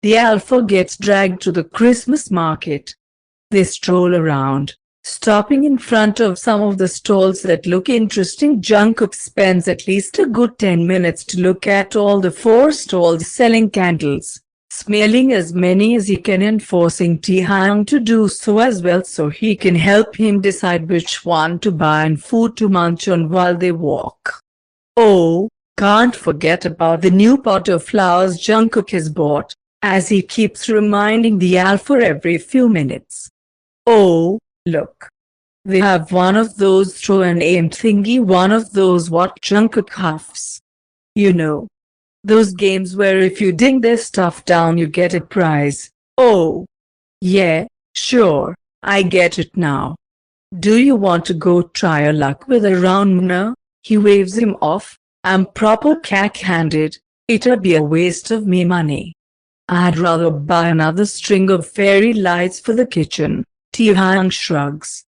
The alpha gets dragged to the Christmas market. They stroll around, stopping in front of some of the stalls that look interesting. Jungkook spends at least a good 10 minutes to look at all the 4 stalls selling candles, smelling as many as he can and forcing Taehyung to do so as well so he can help him decide which one to buy and food to munch on while they walk. Oh, can't forget about the new pot of flowers Jungkook has bought, as he keeps reminding the alpha every few minutes. Oh, look. They have one of those throw and aim thingy, one of those what Jungkook huffs. You know. Those games where if you ding their stuff down you get a prize. Oh. Yeah, sure, I get it now. Do you want to go try your luck with a round Muna? He waves him off. I'm proper cack-handed, it'd be a waste of me money. I'd rather buy another string of fairy lights for the kitchen. Taehyung shrugs.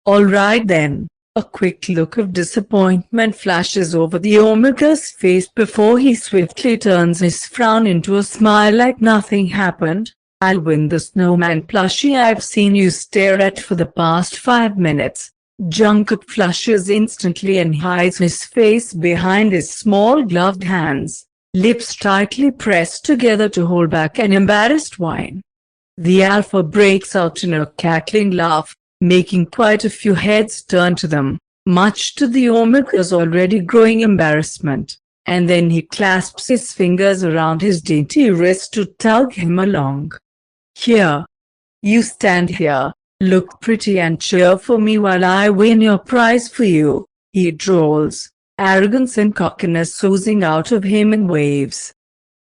Alright then. A quick look of disappointment flashes over the Omega's face before he swiftly turns his frown into a smile like nothing happened. I'll win the snowman plushie I've seen you stare at for the past 5 minutes. Jungkook flushes instantly and hides his face behind his small gloved hands, lips tightly pressed together to hold back an embarrassed whine. The alpha breaks out in a cackling laugh, making quite a few heads turn to them, much to the Omega's already growing embarrassment, and then he clasps his fingers around his dainty wrist to tug him along. Here. You stand here, look pretty and cheer for me while I win your prize for you, he drawls, arrogance and cockiness oozing out of him in waves.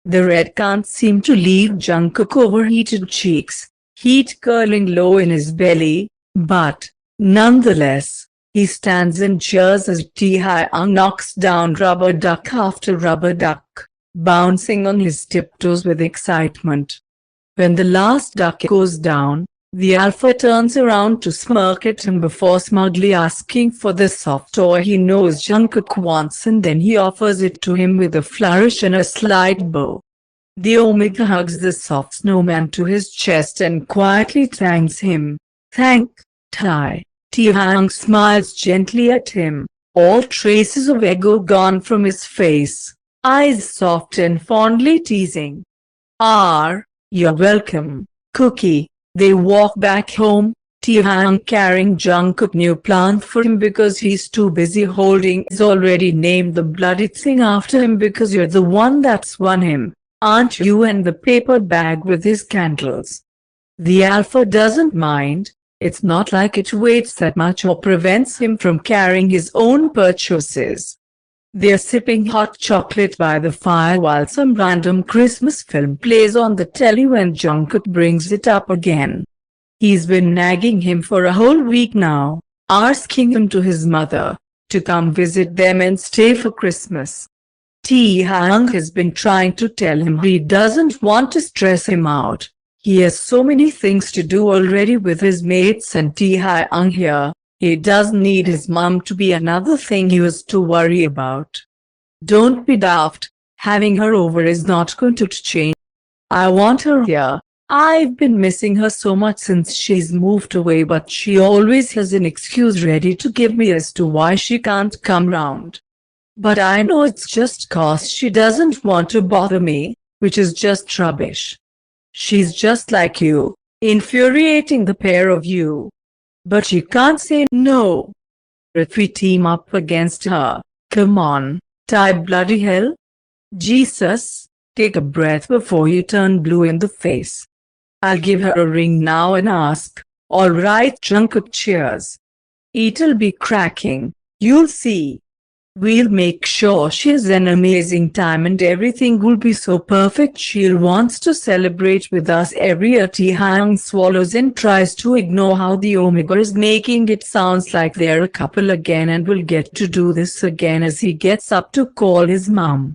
The red can't seem to leave Jungkook's overheated cheeks, heat curling low in his belly. But, nonetheless, he stands and cheers as Taehyung knocks down rubber duck after rubber duck, bouncing on his tiptoes with excitement. When the last duck goes down, the alpha turns around to smirk at him before smugly asking for the soft toy he knows Jungkook wants, and then he offers it to him with a flourish and a slight bow. The Omega hugs the soft snowman to his chest and quietly thanks him. Thank, Tae. Taehyung smiles gently at him, all traces of ego gone from his face, eyes soft and fondly teasing. You're welcome, Cookie. They walk back home, Taehyung carrying Jungkook's new plant for him because he's too busy holding his already named the bloody thing after him because you're the one that's won him, aren't you, and the paper bag with his candles. The alpha doesn't mind. It's not like it weighs that much or prevents him from carrying his own purchases. They're sipping hot chocolate by the fire while some random Christmas film plays on the telly when Jungkook brings it up again. He's been nagging him for a whole week now, asking him to his mother, to come visit them and stay for Christmas. Taehyung has been trying to tell him he doesn't want to stress him out. He has so many things to do already with his mates and Taehyung here. He doesn't need his mum to be another thing he was to worry about. Don't be daft. Having her over is not going to change. I want her here. I've been missing her so much since she's moved away, but she always has an excuse ready to give me as to why she can't come round. But I know it's just 'cause she doesn't want to bother me, which is just rubbish. She's just like you, infuriating the pair of you. But you can't say no. If we team up against her, come on, Tae bloody hell. Jesus, take a breath before you turn blue in the face. I'll give her a ring now and ask. Alright, Jungkook cheers. It'll be cracking, you'll see. We'll make sure she has an amazing time and everything will be so perfect she'll want to celebrate with us every year. Taehyung swallows and tries to ignore how the Omega is making it sounds like they're a couple again and will get to do this again as he gets up to call his mum.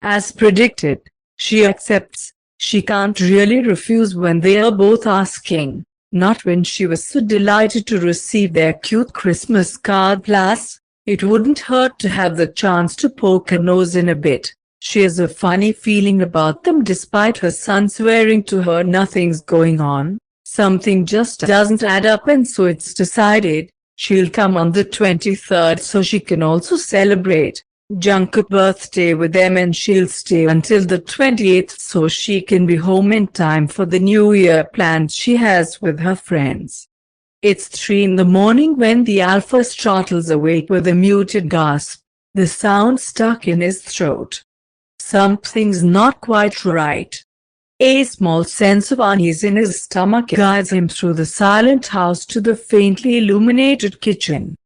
As predicted, she accepts. She can't really refuse when they are both asking, not when she was so delighted to receive their cute Christmas card. Plus, it wouldn't hurt to have the chance to poke her nose in a bit. She has a funny feeling about them despite her son swearing to her nothing's going on. Something just doesn't add up, and so it's decided she'll come on the 23rd so she can also celebrate Jungkook's birthday with them, and she'll stay until the 28th so she can be home in time for the New Year plans she has with her friends. It's 3 in the morning when the alpha startles awake with a muted gasp, the sound stuck in his throat. Something's not quite right. A small sense of unease in his stomach guides him through the silent house to the faintly illuminated kitchen.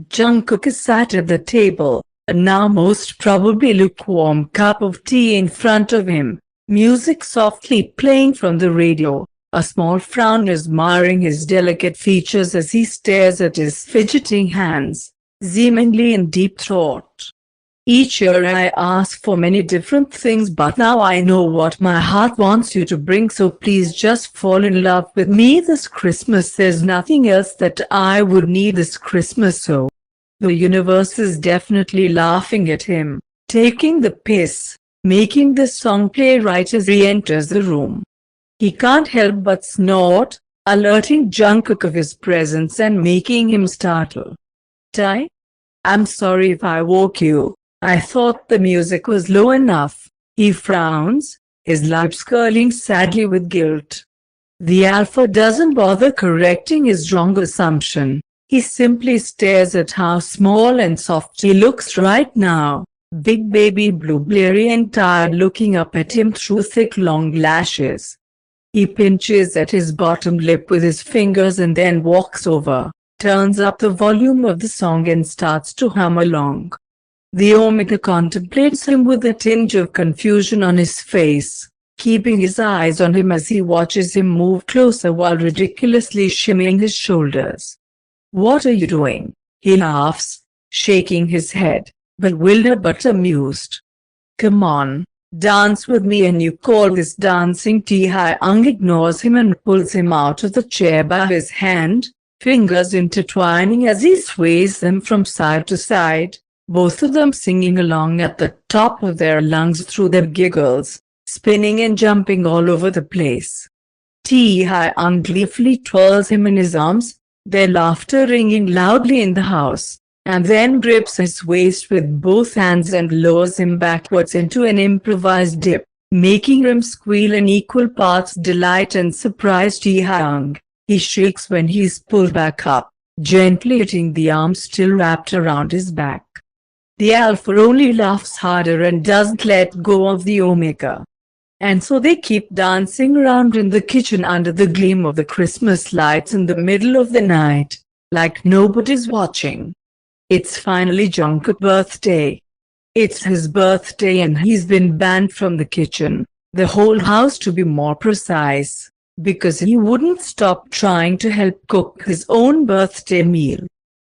Jungkook is sat at the table, a now most probably lukewarm cup of tea in front of him, music softly playing from the radio. A small frown is marring his delicate features as he stares at his fidgeting hands, seemingly in deep thought. Each year I ask for many different things, but now I know what my heart wants you to bring, so please just fall in love with me this Christmas. There's nothing else that I would need this Christmas. So the universe is definitely laughing at him, taking the piss, making the song play right as he enters the room. He can't help but snort, alerting Jungkook of his presence and making him startle. Tae? I'm sorry if I woke you. I thought the music was low enough. He frowns, his lips curling sadly with guilt. The alpha doesn't bother correcting his wrong assumption. He simply stares at how small and soft he looks right now, big baby blue, bleary and tired, looking up at him through thick long lashes. He pinches at his bottom lip with his fingers and then walks over, turns up the volume of the song and starts to hum along. The Omega contemplates him with a tinge of confusion on his face, keeping his eyes on him as he watches him move closer while ridiculously shimmying his shoulders. What are you doing? He laughs, shaking his head, bewildered but amused. Come on, dance with me. And you call this dancing? Taehyung ignores him and pulls him out of the chair by his hand, fingers intertwining as he sways them from side to side, both of them singing along at the top of their lungs through their giggles, spinning and jumping all over the place. Taehyung gleefully twirls him in his arms, their laughter ringing loudly in the house, and then grips his waist with both hands and lowers him backwards into an improvised dip, making him squeal in equal parts delight and surprise. Taehyung, he shrieks when he's pulled back up, gently hitting the arm still wrapped around his back. The alpha only laughs harder and doesn't let go of the Omega. And so they keep dancing around in the kitchen under the gleam of the Christmas lights in the middle of the night, like nobody's watching. It's finally Jungkook's birthday. It's his birthday and he's been banned from the kitchen, the whole house to be more precise, because he wouldn't stop trying to help cook his own birthday meal.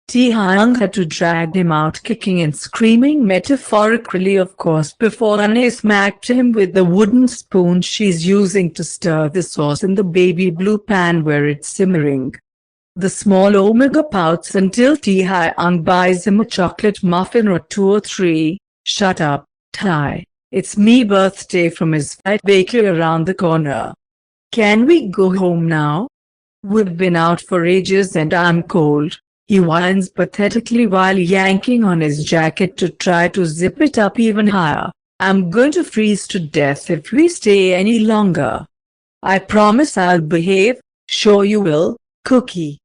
Taehyung had to drag him out kicking and screaming, metaphorically of course, before Anne smacked him with the wooden spoon she's using to stir the sauce in the baby blue pan where it's simmering. The small Omega pouts until Taehyung buys him a chocolate muffin or 2 or 3. Shut up, Tae. It's me birthday from his fat bakery around the corner. Can we go home now? We've been out for ages and I'm cold. He whines pathetically while yanking on his jacket to try to zip it up even higher. I'm going to freeze to death if we stay any longer. I promise I'll behave. Sure you will, Cookie.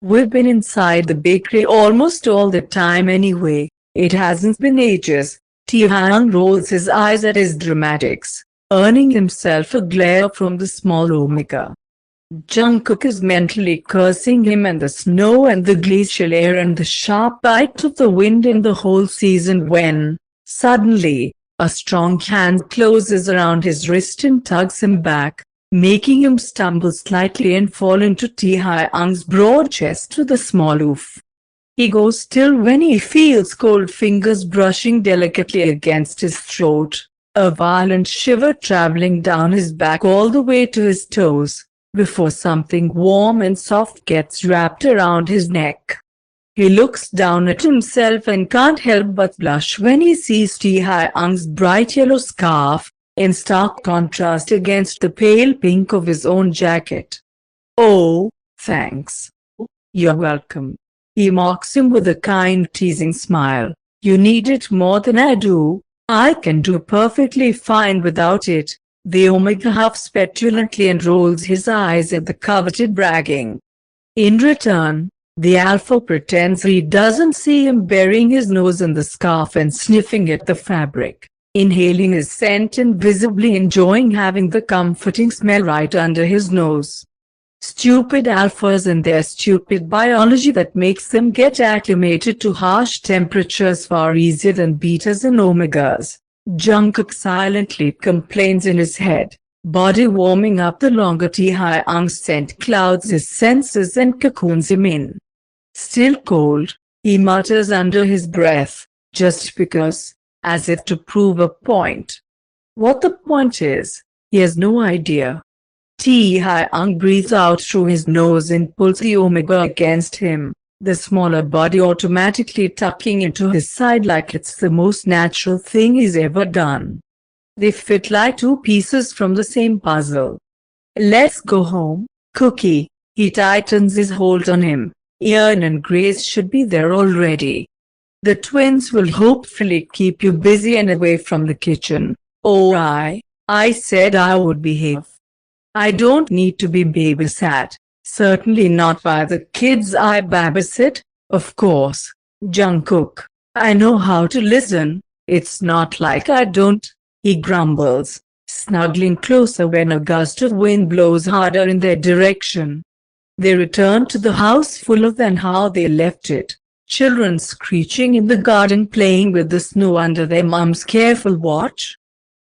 We've been inside the bakery almost all the time anyway. It hasn't been ages. Taehyung rolls his eyes at his dramatics, earning himself a glare from the small Omega. Jungkook is mentally cursing him and the snow and the glacial air and the sharp bite of the wind in the whole season when, suddenly, a strong hand closes around his wrist and tugs him back, making him stumble slightly and fall into Taehyung's broad chest with a small oof. He goes still when he feels cold fingers brushing delicately against his throat, a violent shiver traveling down his back all the way to his toes, before something warm and soft gets wrapped around his neck. He looks down at himself and can't help but blush when he sees Taekook's bright yellow scarf, in stark contrast against the pale pink of his own jacket. "Oh, thanks. You're welcome." He mocks him with a kind teasing smile. "You need it more than I do. I can do perfectly fine without it." The Omega huffs petulantly and rolls his eyes at the coveted bragging. In return, the Alpha pretends he doesn't see him, burying his nose in the scarf and sniffing at the fabric, inhaling his scent and visibly enjoying having the comforting smell right under his nose. Stupid alphas and their stupid biology that makes them get acclimated to harsh temperatures far easier than betas and omegas. Jungkook silently complains in his head, body warming up the longer Taekook's scent clouds his senses and cocoons him in. "Still cold," he mutters under his breath, "just because," as if to prove a point. What the point is, he has no idea. Taekook breathes out through his nose and pulls the Omega against him, the smaller body automatically tucking into his side like it's the most natural thing he's ever done. They fit like two pieces from the same puzzle. "Let's go home, Cookie." He tightens his hold on him. Ian and Grace should be there already. The twins will hopefully keep you busy and away from the kitchen. "Oh, I said I would behave. I don't need to be babysat. Certainly not by the kids I babysit, of course. Jungkook, I know how to listen. It's not like I don't," he grumbles, snuggling closer when a gust of wind blows harder in their direction. They return to the house fuller than how they left it. Children screeching in the garden, playing with the snow under their mom's careful watch.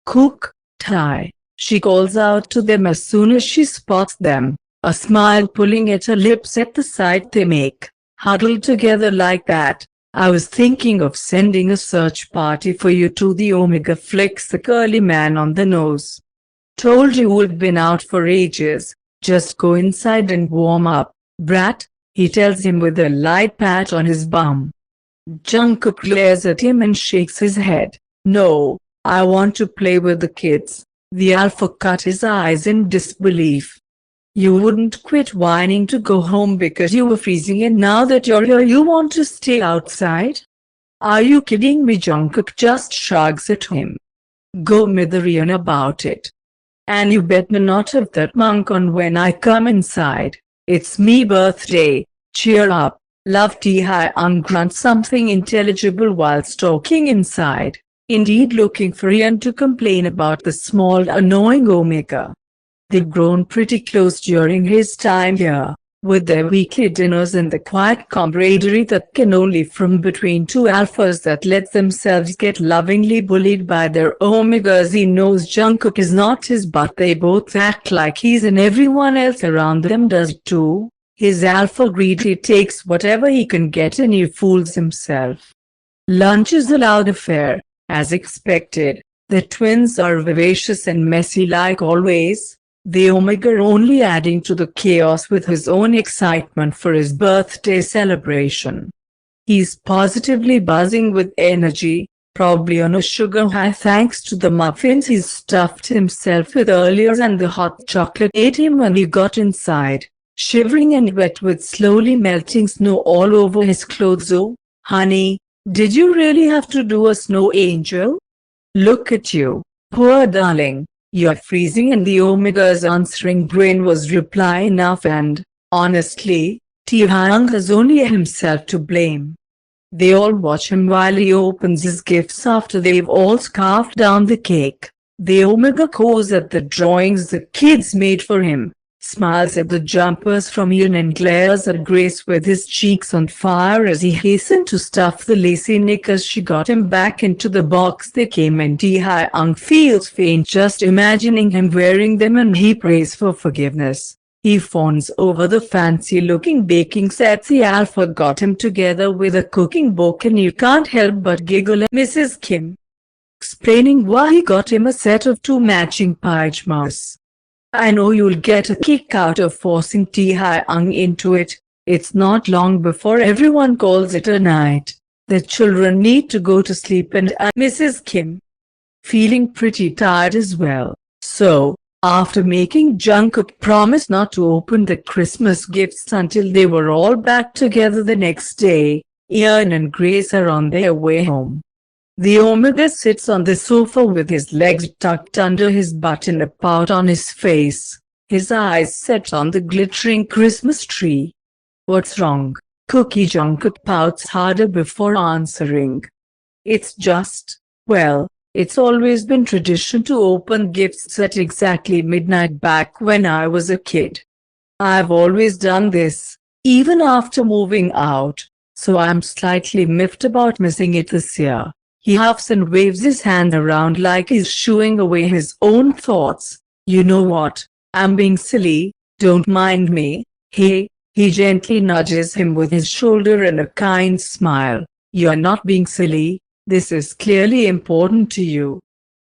"Cook, Thai," she calls out to them as soon as she spots them, a smile pulling at her lips at the sight they make, huddled together like that. "I was thinking of sending a search party for you two." The Omega flicks the curly man on the nose. "Told you we've been out for ages. Just go inside and warm up, brat," he tells him with a light pat on his bum. Jungkook glares at him and shakes his head. "No, I want to play with the kids." The Alpha cut his eyes in disbelief. "You wouldn't quit whining to go home because you were freezing, and now that you're here you want to stay outside? Are you kidding me?" Jungkook just shrugs at him. "Go Midorian about it. And you better not have that monk on when I come inside. It's me birthday. Cheer up, love." Taekook grunts something intelligible while stalking inside, indeed looking for Ian to complain about the small annoying Omega. They've grown pretty close during his time here, with their weekly dinners and the quiet camaraderie that can only from between two alphas that let themselves get lovingly bullied by their omegas. He knows Jungkook is not his, but they both act like he's, and everyone else around them does too. His alpha greedily takes whatever he can get and he fools himself. Lunch is a loud affair, as expected. The twins are vivacious and messy like always, the Omega only adding to the chaos with his own excitement for his birthday celebration. He's positively buzzing with energy, probably on a sugar high thanks to the muffins he's stuffed himself with earlier and the hot chocolate ate him when he got inside, shivering and wet with slowly melting snow all over his clothes. "Oh, honey, did you really have to do a snow angel? Look at you, poor darling. You're freezing." And the Omega's answering grin was reply enough, and, honestly, Taekook has only himself to blame. They all watch him while he opens his gifts after they've all scarfed down the cake. The Omega goes at the drawings the kids made for him, smiles at the jumpers from Ian and glares at Grace with his cheeks on fire as he hastened to stuff the lacy knickers she got him back into the box they came in. Taekook feels faint just imagining him wearing them, and he prays for forgiveness. He fawns over the fancy-looking baking sets the Alpha got him together with a cooking book, and you can't help but giggle at Mrs. Kim, explaining why he got him a set of 2 matching pajamas. "I know you'll get a kick out of forcing Taekook into it," It's not long before everyone calls it a night. The children need to go to sleep and Mrs. Kim, feeling pretty tired as well. So, after making Jungkook promise not to open the Christmas gifts until they were all back together the next day, Ian and Grace are on their way home. The Omega sits on the sofa with his legs tucked under his butt and a pout on his face, his eyes set on the glittering Christmas tree. What's wrong? Cookie Jungkook pouts harder before answering. It's just, well, it's always been tradition to open gifts at exactly midnight back when I was a kid. I've always done this, even after moving out, so I'm slightly miffed about missing it this year. He huffs and waves his hand around like he's shooing away his own thoughts. You know what? I'm being silly, don't mind me. Hey, he gently nudges him with his shoulder and a kind smile. You're not being silly, this is clearly important to you.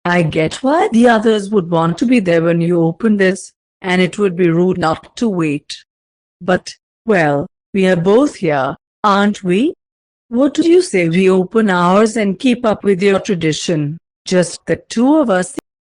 I get why the others would want to be there when you open this, and it would be rude not to wait. But, well, we are both here, aren't we? What do you say we open ours and keep up with your tradition? Just the two of us.